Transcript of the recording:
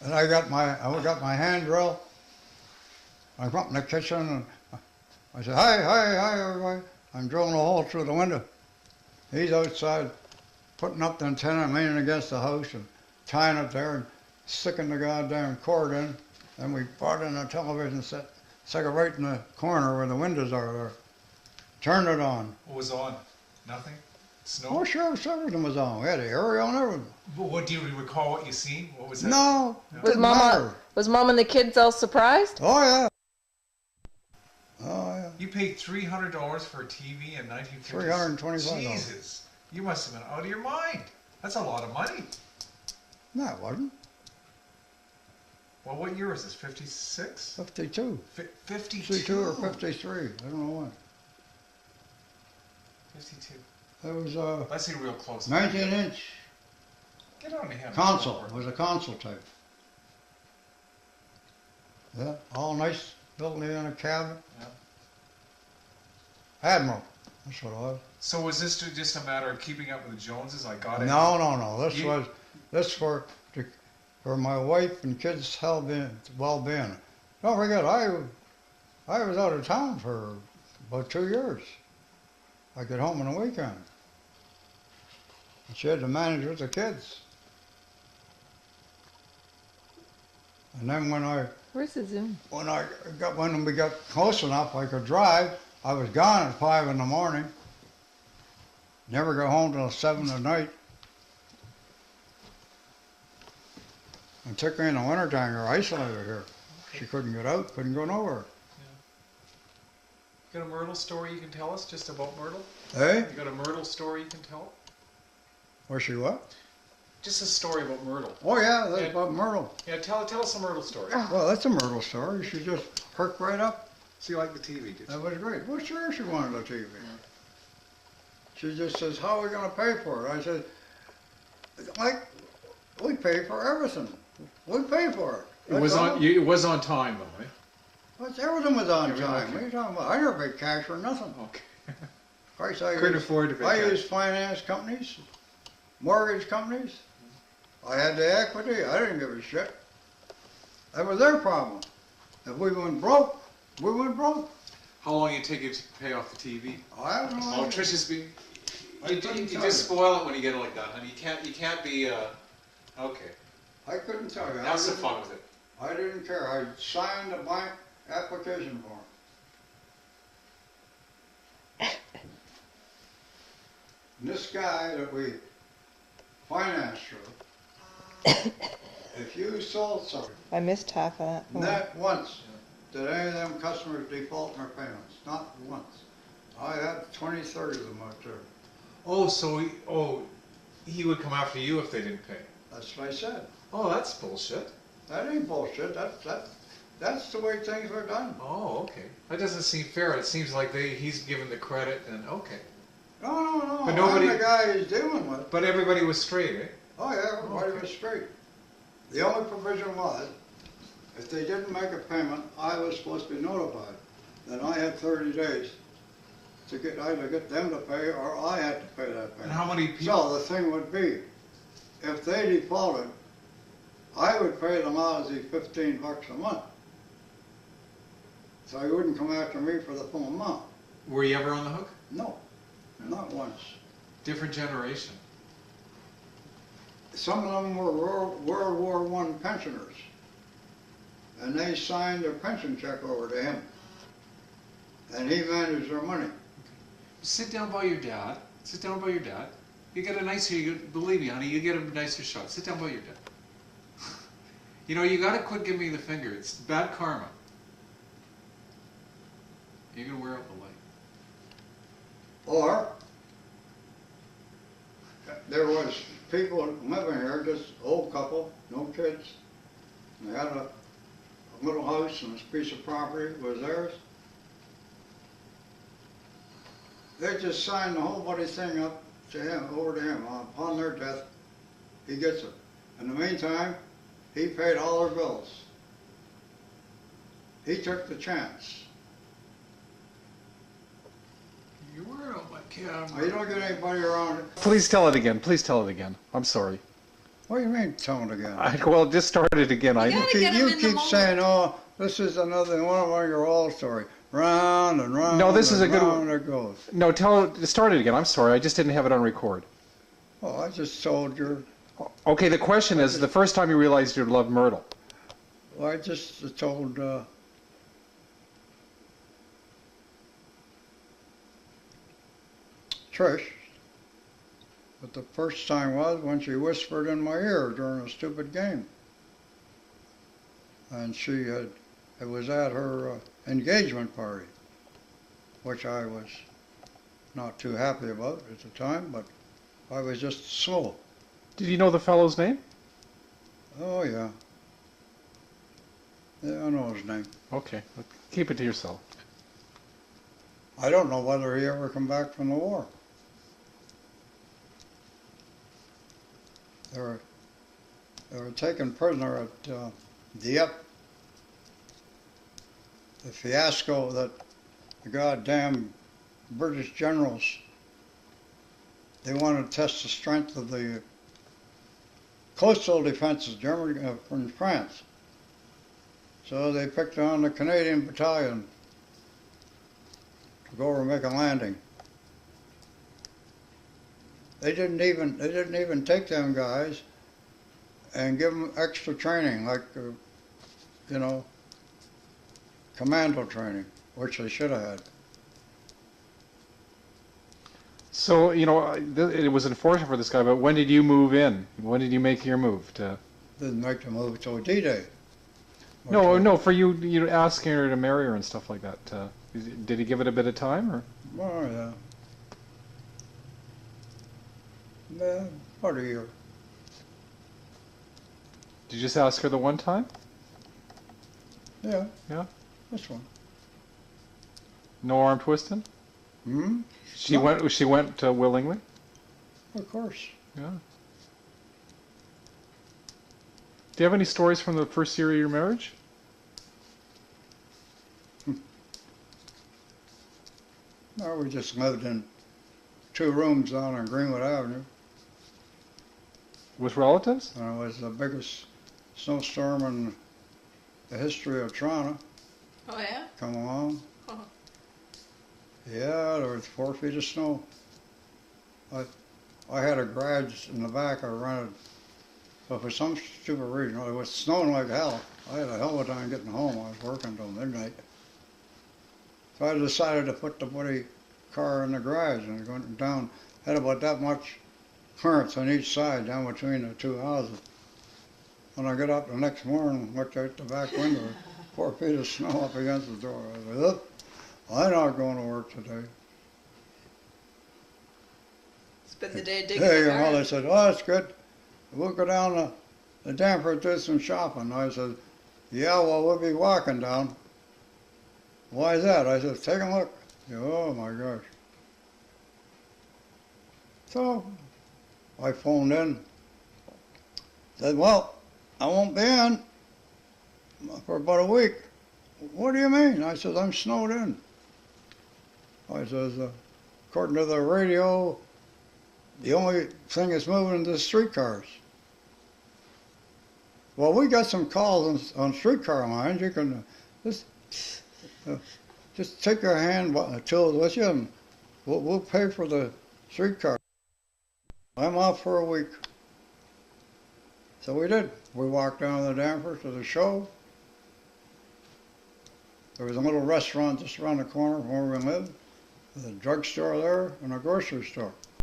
And I got my hand drill. I went up in the kitchen and I said, hi, everybody. I'm drilling a hole through the window. He's outside putting up the antenna, leaning against the house and tying it there and sticking the goddamn cord in. Then we brought in a television set, stuck it right in the corner where the windows are there. Turned it on. What was on? Nothing? Snow? Oh, sure, everything was on. We had the aerial and everything. But what do you recall what you seen? What was that? No, No. didn't matter. Was Mom and the kids all surprised? Oh, yeah. Oh, yeah. You paid $300 for a TV in 1950s? $325. Jesus. You must have been out of your mind. That's a lot of money. No, it wasn't. Well, what year was this? 56? 52. 52? 52 or 53. I don't know what. 52. It was Let's see real close. 19-inch Get on to him. console. It was a console type. Yeah, all nice, built in a cabinet. Yeah. Admiral, that's what it was. So was this just a matter of keeping up with the Joneses? I got it. No. This You- was for my wife and kids' well-being. Don't forget, I was out of town for about 2 years. I get home on the weekend. And she had to manage with the kids. And then Where's the Zoom? when we got close enough I could drive, I was gone at 5 in the morning. Never got home till 7 at night. And took her in the wintertime, you're isolated here. She couldn't get out, couldn't go nowhere. You got a Myrtle story you can tell us just about Myrtle? Hey? You got a Myrtle story you can tell? Was she what? Just a story about Myrtle. Oh yeah, that's Yeah. about Myrtle. Yeah, tell us a Myrtle story. Well, that's a Myrtle story. She just perked right up. So you like the TV, did That was great. Well, sure she wanted a TV. She just says, how are we going to pay for it? I said, like, we pay for everything. We pay for it. It was That's all. on. It was on time, though, right? Everything was on Everything, time. okay. What are you talking about? I never paid cash for nothing. Okay. Christ, I Couldn't used- afford to pay I cash. used finance companies, mortgage companies. I had the equity. I didn't give a shit. That was their problem. If we went broke, we went broke. How long did it take you to pay off the TV? I don't know. Oh, Trish's being. I You couldn't tell just you. spoil it when you get it like that, honey. You can't be. Okay. I couldn't tell you. Have some fun with it. I didn't care. I signed a blank application form. And this guy that we financed through, if you sold something, I missed half of that. not once did any of them customers default in their payments. Not once. I had 20, 30 of them out there. Oh, so he would come after you if they didn't pay. That's what I said. Oh, that's bullshit. That ain't bullshit. That's the way things were done. Oh, okay. That doesn't seem fair. It seems like he's given the credit and okay. No. But nobody- I'm the guy he's dealing with. But everybody was straight, eh? Oh yeah, everybody Okay. was straight. The only provision was, if they didn't make a payment, I was supposed to be notified. Then I had 30 days to either get them to pay or I had to pay that And payment. how many people? So the thing would be, if they defaulted, I would pay them out as the $15 a month. So he wouldn't come after me for the full amount. Were you ever on the hook? No, not once. Different generation. Some of them were World War I pensioners, and they signed their pension check over to him, and he managed their money. Sit down by your dad. Sit down by your dad. You get a nicer, believe me, honey, you get a nicer shot. Sit down by your dad. You know, you gotta quit giving me the finger. It's bad karma. You're gonna wear out the light. Or there was people living here, just old couple, no kids. They had a little house and this piece of property was theirs. They just signed the whole bloody thing up to him, over to him. Upon their death, he gets it. In the meantime, he paid all their bills. He took the chance. You wear out my camera. Now, you don't get anybody around it. Please tell it again. Please tell it again. I'm sorry. What do you mean, tone again? Well, just start it again. You gotta get 'em You in the keep moment. saying, oh, this is another one of your old story. Round and round. No, this is and a good round it goes. No, start it again. I'm sorry. I just didn't have it on record. Oh, I just told you. Okay, the question is, the first time you realized you loved Myrtle. Well, I just told Trish. But the first time was when she whispered in my ear during a stupid game. And it was at her engagement party, which I was not too happy about at the time, but I was just slow. Did you know the fellow's name? Oh, yeah. Yeah, I know his name. Okay, keep it to yourself. I don't know whether he ever come back from the war. They were taken prisoner at Dieppe. The fiasco that the goddamn British generals, they wanted to test the strength of the coastal defenses, Germany from France. So they picked on the Canadian battalion to go over and make a landing. They didn't even take them guys and give them extra training, like commando training, which they should have had. So, it was unfortunate for this guy, but when did you move in? When did you make your move to... Didn't make the move till D-Day. No, for you asking her to marry her and stuff like that. Did he give it a bit of time, or? Oh, yeah. Yeah, about a year. Did you just ask her the one time? Yeah. Yeah? This one. No arm twisting? Hmm? She No. went willingly? Of course. Yeah. Do you have any stories from the first year of your marriage? No, we just lived in 2 rooms down on Greenwood Avenue. With relatives? And it was the biggest snowstorm in the history of Toronto. Oh yeah? Come along. Oh. Yeah, there was 4 feet of snow. I had a garage in the back I rented, but for some stupid reason, it was snowing like hell. I had a hell of a time getting home. I was working till midnight. So I decided to put the buddy car in the garage and going down, had about that much clearance on each side down between the 2 houses. When I got up the next morning, looked out the back window, 4 feet of snow up against the door. I said, "Look, I'm not going to work today." Spend the day digging Hey, the your mother garden. said, "Oh, that's good. We'll go down the Danforth do some shopping." I said, "Yeah, well, we'll be walking down." "Why is that?" I said, "Take a look." Oh my gosh. So I phoned in, said, "Well, I won't be in for about a week." "What do you mean?" I said, "I'm snowed in." I says, "According to the radio, the only thing that's moving is the streetcars." "Well, we got some calls on streetcar lines. You can just take your hand till with you, and we'll pay for the streetcar. I'm off for a week." So we did. We walked down to the Danforth to the show. There was a little restaurant just around the corner from where we lived. There's a drugstore there and a grocery store.